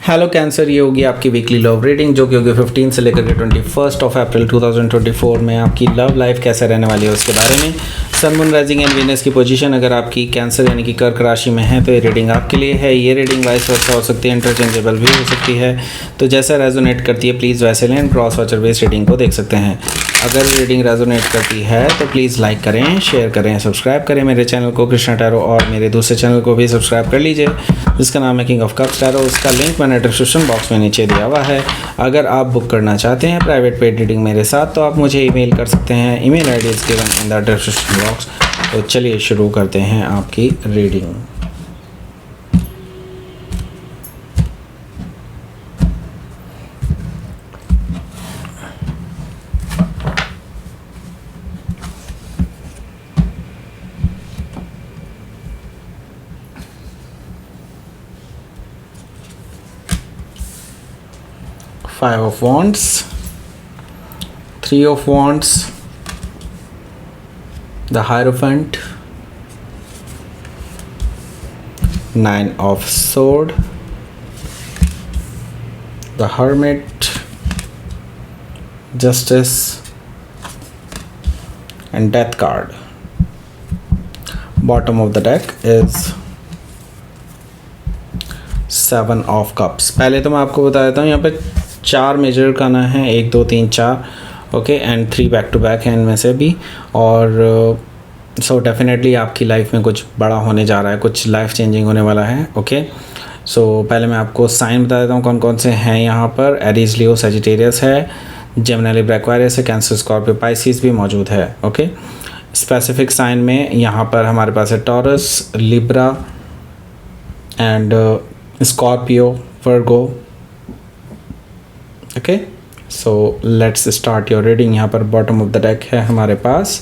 Hello cancer, ये होगी आपकी वीकली लव रीडिंग जो कि होगी 15 से लेकर के 21 अप्रैल 2024 में आपकी लव लाइफ कैसे रहने वाली है उसके बारे में। Sun moon rising and Venus की पोजीशन अगर आपकी कैंसर यानी कि कर्क राशि में है तो ये रीडिंग आपके लिए है। ये रीडिंग वाइस वर्सा हो सकती है, इंटरचेंजेबल भी हो सकती है, तो जैसा रेजोनेट करती है प्लीज़ वैसे लें। क्रॉस वॉचर बेस्ड रीडिंग को देख सकते हैं। अगर रीडिंग रेजोनेट करती है तो प्लीज़ लाइक करें, शेयर करें, सब्सक्राइब करें मेरे चैनल को कृष्णा टैरो, और मेरे दूसरे चैनल को भी सब्सक्राइब कर लीजिए जिसका नाम है किंग ऑफ कप्स टैरो। उसका लिंक मैंने डिस्क्रिप्शन बॉक्स में नीचे दिया हुआ है। अगर आप बुक करना चाहते हैं प्राइवेट पेड रीडिंग मेरे साथ तो आप मुझे ईमेल कर सकते हैं। Email ID is given in the description box. तो चलिए शुरू करते हैं आपकी reading. Five of Wands, Three of Wands, the Hierophant, Nine of Sword, the Hermit, Justice, and Death card. Bottom of the deck is Seven of Cups. पहले तो मैं आपको बता देता हूँ यहाँ पे 4 मेजर करना है, 1 2 3 4, okay, and 3 back to back है इनमें से भी। और सो डेफिनेटली आपकी लाइफ में कुछ बड़ा होने जा रहा है, कुछ लाइफ चेंजिंग होने वाला है, ओके। सो पहले मैं आपको साइन बता देता हूँ कौन कौन से हैं यहाँ पर। एरीज, लियो, सजिटेरियस है, जेमिनी, लिब्रा, एक्वेरियस है, कैंसर, स्कॉर्पियो, पाइसिस भी मौजूद है, ओके। स्पेसिफिक साइन में यहाँ पर हमारे पास है taurus, Libra and Scorpio, Virgo, okay. So let's start your reading. यहाँ पर बॉटम ऑफ द डेक है हमारे पास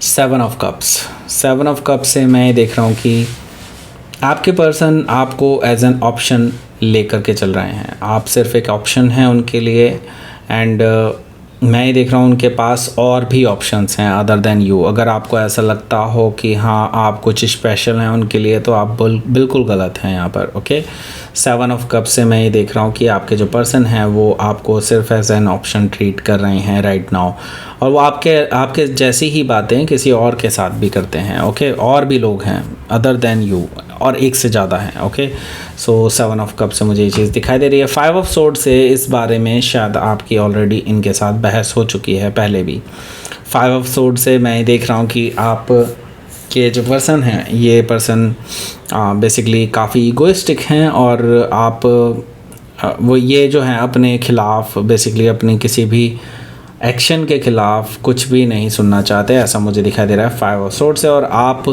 7 ऑफ कप्स। 7 ऑफ कप्स से मैं देख रहा हूँ कि आपके पर्सन आपको एज एन ऑप्शन लेकर के चल रहे हैं। आप सिर्फ एक ऑप्शन हैं उनके लिए, एंड मैं ये देख रहा हूँ उनके पास और भी ऑप्शंस हैं अदर देन यू। अगर आपको ऐसा लगता हो कि हाँ आप कुछ स्पेशल हैं उनके लिए तो आप बिल्कुल गलत हैं यहाँ पर, ओके। 7 ऑफ कप से मैं ये देख रहा हूँ कि आपके जो पर्सन हैं वो आपको सिर्फ एज एन ऑप्शन ट्रीट कर रहे हैं राइट नाउ, और वो आपके जैसी ही बातें किसी और के साथ भी करते हैं, ओके। और भी लोग हैं अदर देन यू, और एक से ज़्यादा हैं, ओके। सो 7 ऑफ कप से मुझे ये चीज़ दिखाई दे रही है। 5 ऑफ सोर्ड से इस बारे में शायद आपकी ऑलरेडी इनके साथ बहस हो चुकी है पहले भी। 5 ऑफ सोर्ड से मैं देख रहा हूँ कि आप के जो पर्सन हैं ये पर्सन बेसिकली काफ़ी ईगोइस्टिक हैं, और आप वो ये जो हैं अपने खिलाफ बेसिकली अपनी किसी भी एक्शन के खिलाफ कुछ भी नहीं सुनना चाहते, ऐसा मुझे दिखाई दे रहा है 5 ऑफ सोर्ड से। और आप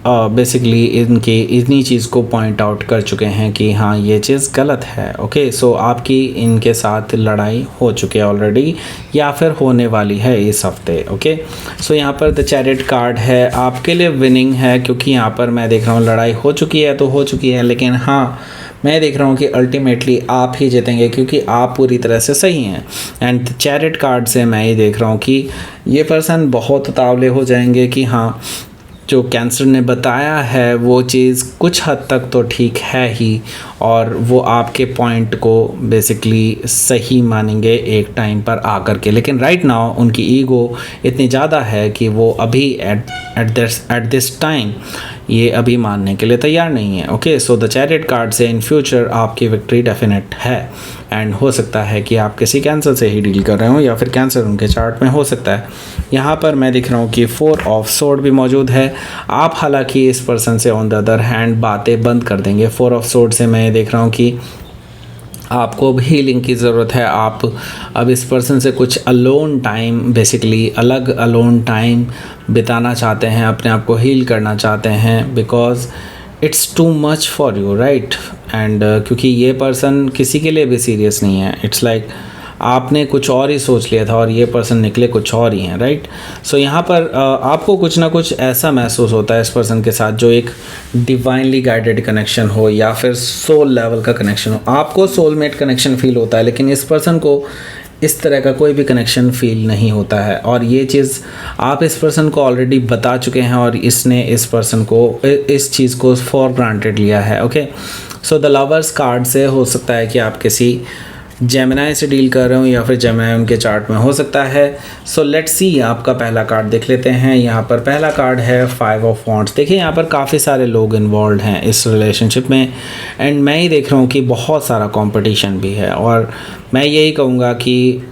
बेसिकली इतनी चीज़ को पॉइंट आउट कर चुके हैं कि हाँ ये चीज़ गलत है, ओके। सो आपकी इनके साथ लड़ाई हो चुकी है ऑलरेडी या फिर होने वाली है इस हफ्ते, ओके। सो यहाँ पर द चैरियट कार्ड है, आपके लिए विनिंग है क्योंकि यहाँ पर मैं देख रहा हूँ लड़ाई हो चुकी है तो हो चुकी है, लेकिन हाँ मैं देख रहा हूँ कि अल्टीमेटली आप ही जीतेंगे क्योंकि आप पूरी तरह से सही हैं। एंड चैरियट कार्ड से मैं ये देख रहा हूँ कि ये पर्सन बहुत उतावले हो जाएंगे कि हाँ जो कैंसर ने बताया है वो चीज़ कुछ हद तक तो ठीक है ही, और वो आपके पॉइंट को बेसिकली सही मानेंगे एक टाइम पर आकर के। लेकिन राइट नाउ उनकी ईगो इतनी ज़्यादा है कि वो अभी एट दिस टाइम ये अभी मानने के लिए तैयार नहीं है, okay. So the chariot card से इन फ्यूचर आपकी विक्ट्री डेफिनेट है, एंड हो सकता है कि आप किसी कैंसर से ही डील कर रहे हो या फिर कैंसर उनके चार्ट में हो सकता है। यहाँ पर मैं दिख रहा हूँ कि 4 ऑफ सोर्ड भी मौजूद है। आप हालांकि इस पर्सन से ऑन द अदर हैंड बातें बंद कर देंगे। 4 ऑफ सोर्ड से मैं देख रहा हूँ कि आपको भी हीलिंग की ज़रूरत है। आप अब इस पर्सन से कुछ अलोन टाइम बेसिकली अलग अलोन टाइम बिताना चाहते हैं, अपने आप को हील करना चाहते हैं, because it's too much for you, right. And क्योंकि ये पर्सन किसी के लिए भी सीरियस नहीं है। इट्स लाइक आपने कुछ और ही सोच लिया था और ये पर्सन निकले कुछ और ही हैं, राइट। सो यहाँ पर आपको कुछ ना कुछ ऐसा महसूस होता है इस पर्सन के साथ जो एक डिवाइनली गाइडेड कनेक्शन हो या फिर सोल लेवल का कनेक्शन हो। आपको सोलमेट कनेक्शन फील होता है, लेकिन इस पर्सन को इस तरह का कोई भी कनेक्शन फील नहीं होता है। और ये चीज़ आप इस पर्सन को ऑलरेडी बता चुके हैं और इसने इस पर्सन को इस चीज़ को फॉर ग्रांटेड लिया है। Okay, so the lovers card से हो सकता है कि आप किसी जेमिनाई से डील कर रहे हो या फिर जेमिनाई उनके चार्ट में हो सकता है। सो लेट्स सी, आपका पहला कार्ड देख लेते हैं। यहाँ पर पहला कार्ड है 5 ऑफ वॉन्ड्स। देखिए यहाँ पर काफ़ी सारे लोग इन्वॉल्व हैं इस रिलेशनशिप में एंड मैं ही देख रहा हूँ कि बहुत सारा कंपटीशन भी है। और मैं यही कहूँगा कि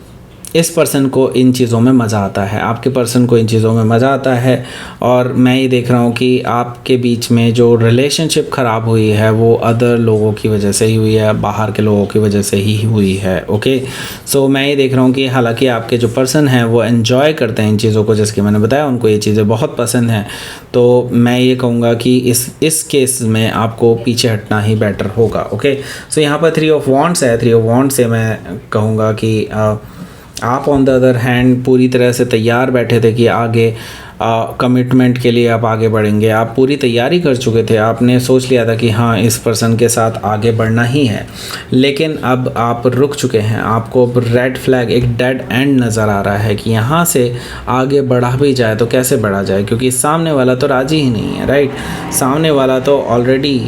इस पर्सन को इन चीज़ों में मज़ा आता है, आपके पर्सन को इन चीज़ों में मज़ा आता है। और मैं ये देख रहा हूँ कि आपके बीच में जो रिलेशनशिप ख़राब हुई है वो अदर लोगों की वजह से ही हुई है, बाहर के लोगों की वजह से ही हुई है। ओके, सो मैं ये देख रहा हूँ कि हालांकि आपके जो पर्सन हैं वो एन्जॉय करते हैं इन चीज़ों को, जैसे कि मैंने बताया उनको ये चीज़ें बहुत पसंद हैं। तो मैं ये कहूँगा कि इस केस में आपको पीछे हटना ही बेटर होगा। ओके, सो यहाँ पर 3 ऑफ वॉन्ड्स है। 3 ऑफ वॉन्ड्स से मैं कहूँगा कि आप ऑन द अदर हैंड पूरी तरह से तैयार बैठे थे कि आगे कमिटमेंट के लिए आप आगे बढ़ेंगे। आप पूरी तैयारी कर चुके थे, आपने सोच लिया था कि हाँ इस पर्सन के साथ आगे बढ़ना ही है, लेकिन अब आप रुक चुके हैं। आपको अब रेड फ्लैग, एक डेड एंड नज़र आ रहा है कि यहाँ से आगे बढ़ा भी जाए तो कैसे बढ़ा जाए, क्योंकि सामने वाला तो राज़ी ही नहीं है। राइट, सामने वाला तो ऑलरेडी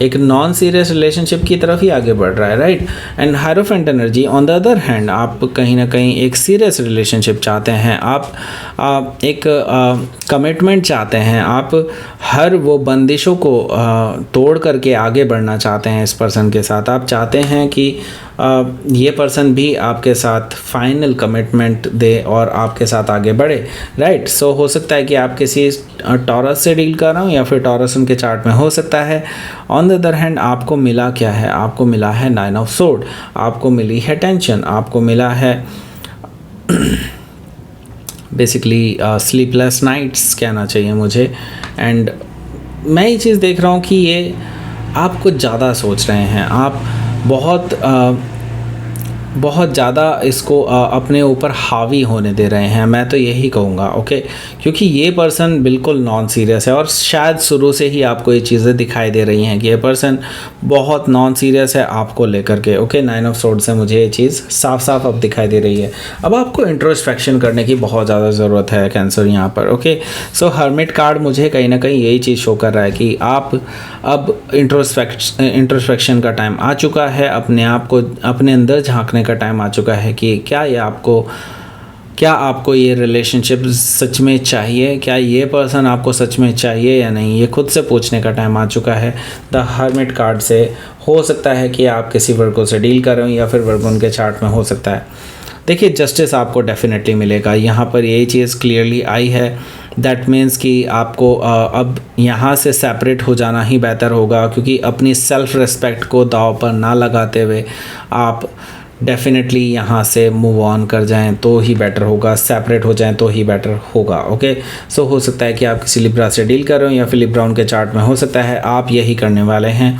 एक नॉन सीरियस रिलेशनशिप की तरफ ही आगे बढ़ रहा है। Right, and hierophant energy on the other hand, आप कहीं ना कहीं एक सीरियस रिलेशनशिप चाहते हैं, आप एक कमिटमेंट चाहते हैं, आप हर वो बंदिशों को तोड़ करके आगे बढ़ना चाहते हैं इस पर्सन के साथ। आप चाहते हैं कि ये पर्सन भी आपके साथ फाइनल कमिटमेंट दे और आपके साथ आगे बढ़े। राइट, सो हो सकता है कि आप किसी टॉरस से डील कर रहा हूँ या फिर टॉरस उनके चार्ट में हो सकता है। ऑन द अदर हैंड आपको मिला क्या है? आपको मिला है 9 ऑफ सोर्ड, आपको मिली है टेंशन, आपको मिला है बेसिकली स्लीपलेस नाइट्स कहना चाहिए मुझे। एंड मैं ये चीज़ देख रहा हूँ कि ये आप कुछ ज़्यादा सोच रहे हैं, आप बहुत ज़्यादा इसको अपने ऊपर हावी होने दे रहे हैं, मैं तो यही कहूँगा। ओके, क्योंकि ये पर्सन बिल्कुल नॉन सीरियस है और शायद शुरू से ही आपको ये चीज़ें दिखाई दे रही हैं कि ये पर्सन बहुत नॉन सीरियस है आपको लेकर के। ओके, 9 ऑफ सोर्ड से मुझे ये चीज़ साफ साफ अब दिखाई दे रही है। अब आपको इंट्रोस्पेक्शन करने की बहुत ज़्यादा ज़रूरत है कैंसर यहाँ पर। ओके, सो हर्मिट कार्ड मुझे कहीं ना कहीं यही चीज़ शो कर रहा है कि आप अब इंट्रोस्पेक्शन का टाइम आ चुका है, अपने आप को अपने अंदर झांकने का टाइम आ चुका है कि क्या आपको ये रिलेशनशिप सच में चाहिए, क्या ये पर्सन आपको सच में चाहिए या नहीं, ये खुद से पूछने का टाइम आ चुका है। द हर्मिट कार्ड से हो सकता है कि आप किसी वर्गो से डील कर रहे हो या फिर वर्गो उनके चार्ट में हो सकता है। देखिए, जस्टिस आपको डेफिनेटली मिलेगा, यहाँ पर यही चीज़ क्लियरली आई है। दैट मीन्स कि आपको अब यहाँ से सेपरेट हो जाना ही बेहतर होगा, क्योंकि अपनी सेल्फ रिस्पेक्ट को दांव पर ना लगाते हुए आप डेफिनेटली यहाँ से मूव ऑन कर जाएं तो ही बेटर होगा, सेपरेट हो जाएं तो ही बेटर होगा। ओके, सो हो सकता है कि आप किसी लिब्रा से डील कर रहे हो या फिर लिब्रा उनके चार्ट में हो सकता है आप यही करने वाले हैं।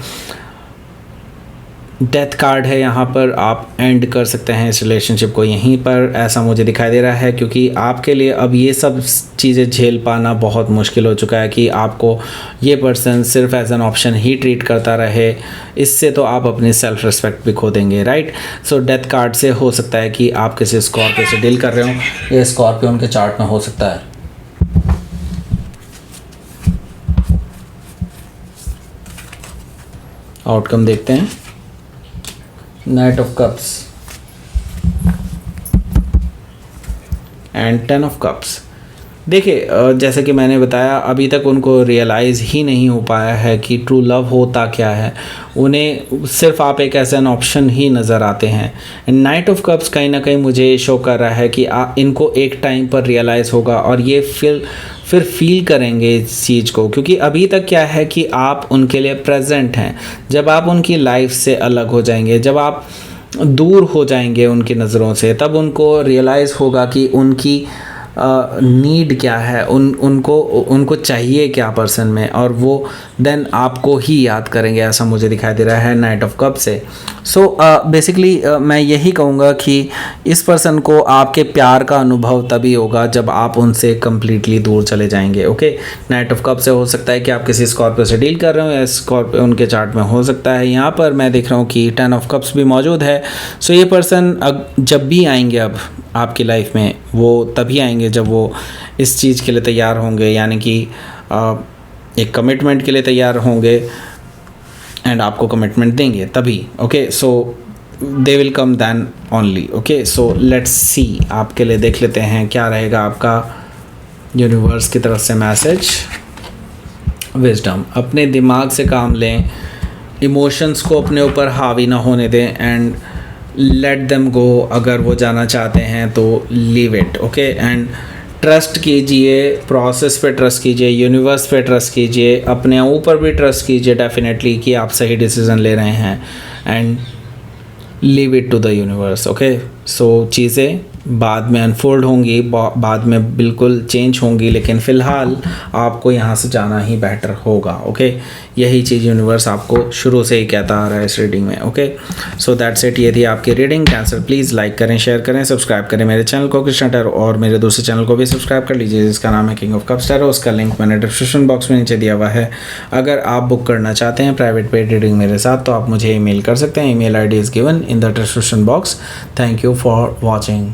डेथ कार्ड है यहाँ पर, आप एंड कर सकते हैं इस रिलेशनशिप को यहीं पर, ऐसा मुझे दिखाई दे रहा है, क्योंकि आपके लिए अब ये सब चीज़ें झेल पाना बहुत मुश्किल हो चुका है कि आपको ये पर्सन सिर्फ एज एन ऑप्शन ही ट्रीट करता रहे। इससे तो आप अपनी सेल्फ रिस्पेक्ट भी खो देंगे। राइट, सो डेथ कार्ड से हो सकता है कि आप किसी स्कॉर्पियो से डील कर रहे हो, ये स्कॉर्पियो उनके चार्ट में हो सकता है। आउटकम देखते हैं। Night of cups and 10 of cups. देखिए, जैसे कि मैंने बताया, अभी तक उनको रियलाइज़ ही नहीं हो पाया है कि ट्रू लव होता क्या है। उन्हें सिर्फ आप एक ऐसा ऑप्शन ही नज़र आते हैं। नाइट ऑफ कप्स कहीं ना कहीं मुझे शो कर रहा है कि इनको एक टाइम पर रियलाइज़ होगा और ये फिर फील करेंगे इस चीज़ को, क्योंकि अभी तक क्या है कि आप उनके लिए प्रेजेंट हैं। जब आप उनकी लाइफ से अलग हो जाएंगे, जब आप दूर हो जाएंगे उनकी नज़रों से, तब उनको रियलाइज़ होगा कि उनकी नीड क्या है, उनको चाहिए क्या पर्सन में, और वो देन आपको ही याद करेंगे, ऐसा मुझे दिखाई दे रहा है नाइट ऑफ कप से। सो बेसिकली मैं यही कहूँगा कि इस पर्सन को आपके प्यार का अनुभव तभी होगा जब आप उनसे कम्प्लीटली दूर चले जाएंगे। ओके, नाइट ऑफ कप से हो सकता है कि आप किसी स्कॉर्पियो से डील कर रहे हो, या स्कॉर्पियो उनके चार्ट में हो सकता है। यहाँ पर मैं देख रहा हूँ कि 10 ऑफ कप्स भी मौजूद है। सो ये पर्सन जब भी आएंगे अब आपकी लाइफ में, वो तभी आएंगे जब वो इस चीज़ के लिए तैयार होंगे, यानी कि एक कमिटमेंट के लिए तैयार होंगे एंड आपको कमिटमेंट देंगे तभी। Okay, so they will come then only. Okay, so let's see, आपके लिए देख लेते हैं क्या रहेगा आपका यूनिवर्स की तरफ से मैसेज। विजडम, अपने दिमाग से काम लें, इमोशंस को अपने ऊपर हावी ना होने दें एंड लेट देम गो। अगर वो जाना चाहते हैं तो leave it. Okay, and trust कीजिए, प्रोसेस पे ट्रस्ट कीजिए, यूनिवर्स पे ट्रस्ट कीजिए, अपने ऊपर भी ट्रस्ट कीजिए डेफिनेटली कि आप सही डिसीजन ले रहे हैं and leave it to the universe. Okay, so चीज़ें बाद में अनफोल्ड होंगी, बाद में बिल्कुल चेंज होंगी, लेकिन फ़िलहाल आपको यहाँ से जाना ही बेटर होगा। ओके, यही चीज़ यूनिवर्स आपको शुरू से ही कहता आ रहा है इस रीडिंग में। ओके, सो दैट्स इट, ये थी आपकी रीडिंग। कैंसर प्लीज़ लाइक करें, शेयर करें, सब्सक्राइब करें मेरे चैनल को कृष्णा टैरो, और मेरे दूसरे चैनल को भी सब्सक्राइब कर लीजिए जिसका नाम है किंग ऑफ कप्स टैरो। उसका लिंक मैंने डिस्क्रिप्शन बॉक्स में नीचे दिया हुआ है। अगर आप बुक करना चाहते हैं प्राइवेट पेड रीडिंग मेरे साथ तो आप मुझे ईमेल कर सकते हैं। Email ID is given in the description box. Thank you for watching.